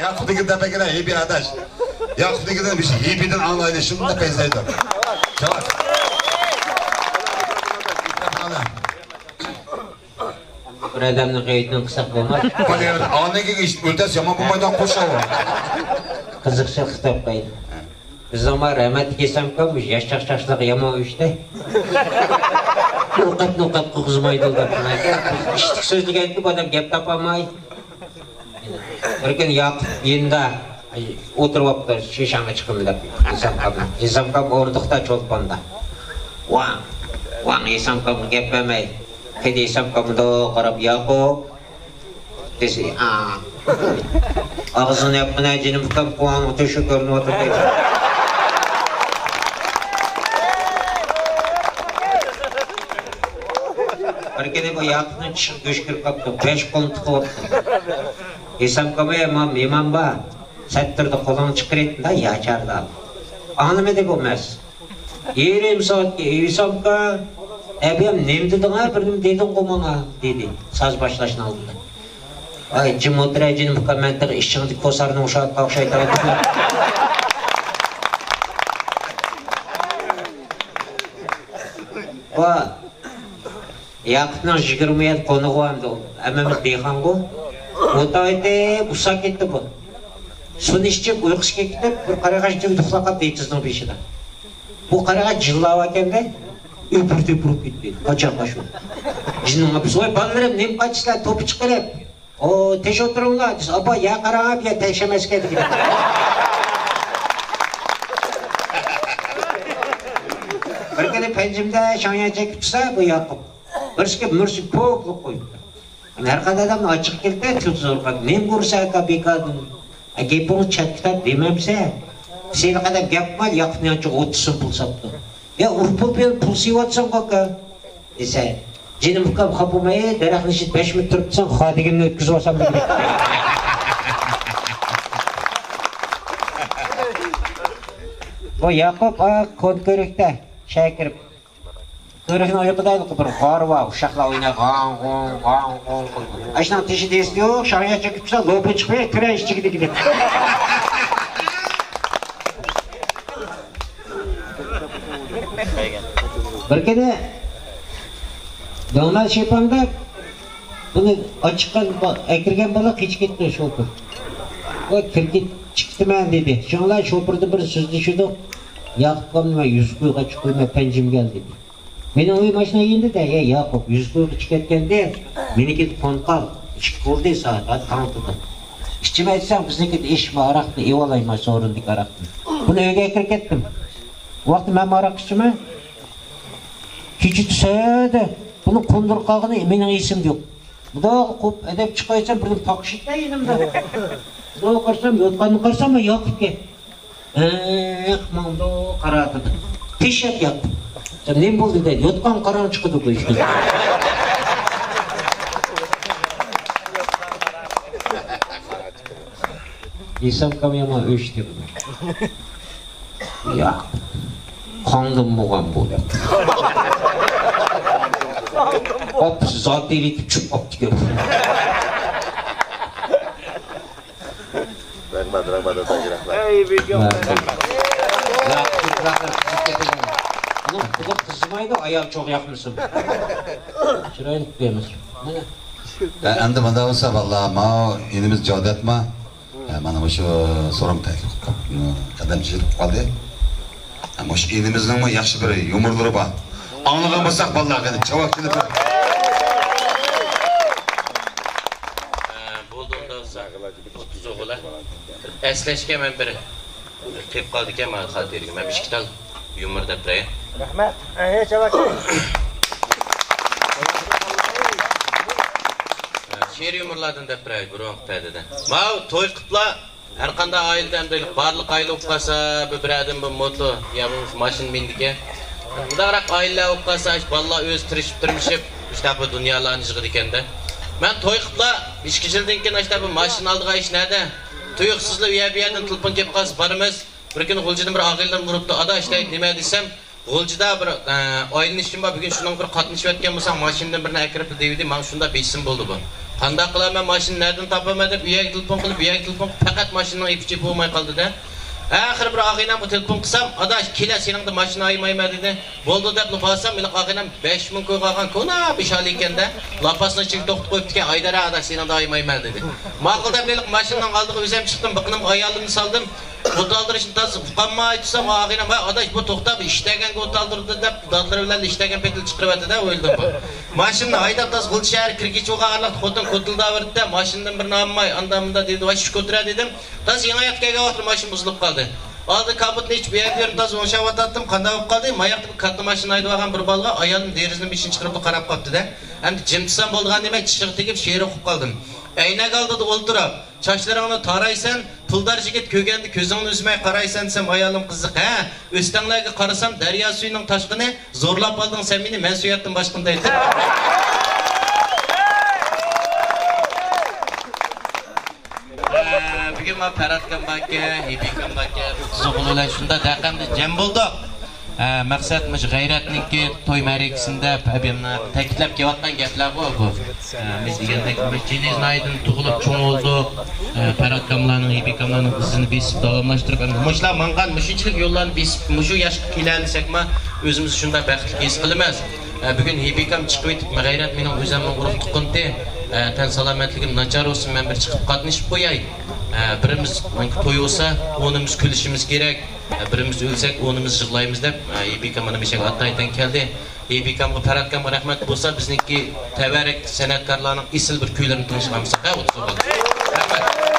Yakup'takinden pekine iyi bir adaş. Yakup'takinden bir şey. İyi birden anlaydı. Şimdi de benzeydi. Çabuk. Bir adamın qeydini qısaq bo'lmaz. Anaga geçti. Ötesi yaman bulmaydan koşalım. Qiziqcha xitob qildi. Biz ama rahmat kesam qolmish, yosh-yoshlar yomon ishda. Ovqat qilg'izmaydi deb aytdi. Ishtik so'z deganki, odam gap topolmay. Bir kun Yoqub endi o'tirib olibdi, shishani chiqimlab. Esamqam o'rdiqda cho'lponda. Vang Esamqam gap bermay. Kedi Esamqamda qarab Yoqub desi, ağzını yapmına cinim fıkam puanı tuşu görünü oturdu. Arkada bu Yakup'un çıkıp göşkür kaptı, 5 kolunu tıkıp. Esamqam'a imam ba, sattırdı kolunu çıkırıydı da yaşardı. Anlamadı edip olmaz. Yerim saat ki Esamqa, ebiyem nemdidin ha, birdim dedin komuna dedi. Saz başlaşını aldı. Ay, cim oturaycının bu komentleri işçilik kosarını uşağı kavşaydı. O, Yakup'dan 27 konuğu vardı. Ememiz deyhan bu. O da öyle uçak gitti bu. Son işçi uykusu gitti, bir karagaç gibi tıklakap deyicizдің peşinde. Bu karagaç jıllava kende, öpürüp gitti. Kaçak başı. Cinin apısı, oy ballarım, nem kaçışlar, topu çıkarıp. O teş oturunlar, aba ya karağap ya teşemez geldi. Bir kere pencimde şanya çekip tutsa bu Yakup. Birisi mürsük poğukluk koydu. Her kadar adam açık geldi, tut zorluk. Nem görse bir kadın. Gepini çatkıda dememse. Seni kadar yapmal, Yakup ne açık 30'sun pul sattı. Ya urpup ben pul sivatsın kaka. Dese. Cinim fıkam kapımaya, deraklı işit 5 metre tutsan, hadigimini ötküzü olsam da gidiyor. Bu Yakup, kod körükte, şey kirip. Körükün oyukudaydı bir garva, uşakla oynayıp, gan. Aşından teşi de istiyor, şaraya çekip tutsa, lopu çıkıyor, küre işçi gidiyor. Bir kere, Donal Şepan'da bunu açıktan ekirgen balık hiç gitmiyor şoför. O kirgit çıktı ben dedi. Şunlar şoförde bir söz düşürdü. Yakup'la 100 kuyuğa çıkıyma pencim gel dedi. Beni oy başına indi de Yakup 100 kuyuğa çıkarken de beni gidip konkal. İşte kurdu saat tanıtıdı. İşçime etsem bizdeki iş mi araktı, ev olayma sorundik araktı. Bunu öyle ekirk ettim. O vakti ben arak içime hiç tüseydi. Bunun kondurqağını menin isim yok. Bu da kop edep çıkaysam birden pakışıkta elimde. Bu da karsam, yotqanını karsam mı Yakup ke. Mağda qaratıdı. Peşet Yakup. Sen ne buldu dedi, yotqan qaran çıkıdı bu işte. Esamqam yama öştü bunu. Ya, kandım muğam bu da. Hop, zat eritip çık hop diyor. Rahmat takirahlar. Ey büyük yapma. Bunu kızmaydı, ayağım çok yakmışsın. Şuraya gitmeyemiz. Endi bunda olsa vallahi ma elimiz jodatma. Mana şu so'ram qadamchilik qildi. Ama şu elimizning yaxshi bir yumurlari bor. Anlagan bo'lsak vallahi javob kelib. Bo'ldi unda 30 o'g'il. Eslashga men bir qilib qoldik ekan, men xatirga. Men ishkital yumur deb turay. Rahmat. Hech avaki. Şehir yumurlardan deb turay, biroq paydadan. Mau to'y qiliblar. Her qanday oiladan barliq oila bo'lib qolsa, bir adam bir moto, ya bu mashin mindike. Bundarak aile bo'lib qolsa, bolalar o'z tirishib turmishib, işte bu dunyolarni yig'idi ekanda. Men to'y qiliblar, 2 yildan keyin işte bu mashin oldiga ish nada? Tuyuqsizlar u yerdan telefon kelib qolsa boramiz. Bir kun G'uljidan bir og'aylar uribdi. Ada işte nima desam, G'uljida bir oilaning ishim bor, bugun shuning bir qatnashib o'tgan bo'lsam, mashindan birini akirib deydi, men shunda besim bo'ldi bu. Qanday qilaman, mashina nereden topaman deb uyaga telefon qilib, faqat mashinaning ipichi bo'lmay qoldi-da. Axir bir og'inam bu telefon qilsam, "Adash, kela seningda mashina aymayman" dedi. Bo'ldi deb lafasam, men og'inam 5000 ko'y qolgan ko'na bishal ekanda, lafasini chek to'xtatib qo'yibdi-ki, "Aydara adash, seningda aymayman" dedi. Ma'qul deb men mashinaning oldiga o'zim chiqdim, biqinimga ayolimni soldim. O't aldırışını tası uqanma aytsam ağayla adaş bu to'xtab ishlagan o't aldırdı deb dadlar bilan ishlagan petil chiqiribdi-da o'yildim bu. Mashinani haydab tas G'ul shahar kirgichi o'g'arliq xotin qo'tilda berdi-da, mashinadan bir namay andamda dedi, "Voy shu ko'tira" dedim. Tas yana yotgaga o'tirib mashina buzilib qoldi. Oldi kapotni ichib berib tas o'nshab o'tatdim, qanday bo'lib qoldi? Mayaqda katta mashina haydab olgan bir bolaga ayolim derizining ishin chiqirib qarab qopti-da. Endi jimtisam bo'lgan demak, chishiq tegib she'r o'qib qoldim. Aynak oldida o'ltirib, sochlaringni taraysan, puldar yigit ko'ganda ko'zingni uzmay qaraysan desam ayolim qiziq. Ha, o'stanglarga qarasam daryo suyining toshqini zo'rlab olding sen meni, men suyatdim boshqanda aytdi. Bugun men Farhod Kambaka, Hibi Kambaka, Zuğullar shunda taqamda jam bo'ldik. Maqsadimiz g'ayratniki to'y ma'rakasida abimni ta'kidlab kelayotgan gaplar bu. Biz degandek Jeniznaydin tug'ilib cho'ng oldik. Farhod Kamlarning, Hibi Kamlarning izini besib davomlashtirib, mushlar mangan mushunchalik yo'llarni besib, mushu yoshga kelandisakma o'zimiz shunday baxtli his qilamiz. Bugun Hibi Kam chiqib o'tib, g'ayrat mening o'zimning urug' tuqqindi. Tan salomatligim nachar olsun, men bir chiqib qatnashib qo'yay. Birimiz to'y olsa, o'nimiz kulishimiz kerak. Birimiz o'lsak, o'nimiz yig'laymiz deb Hibi Kam mana meshak ataydan keldi. Hibi Kamga, Farhod Kamga rahmat bo'lsa, bizniki tabarak san'atkorlarning esil bir kuylarini tinglashamiz. Rahmat.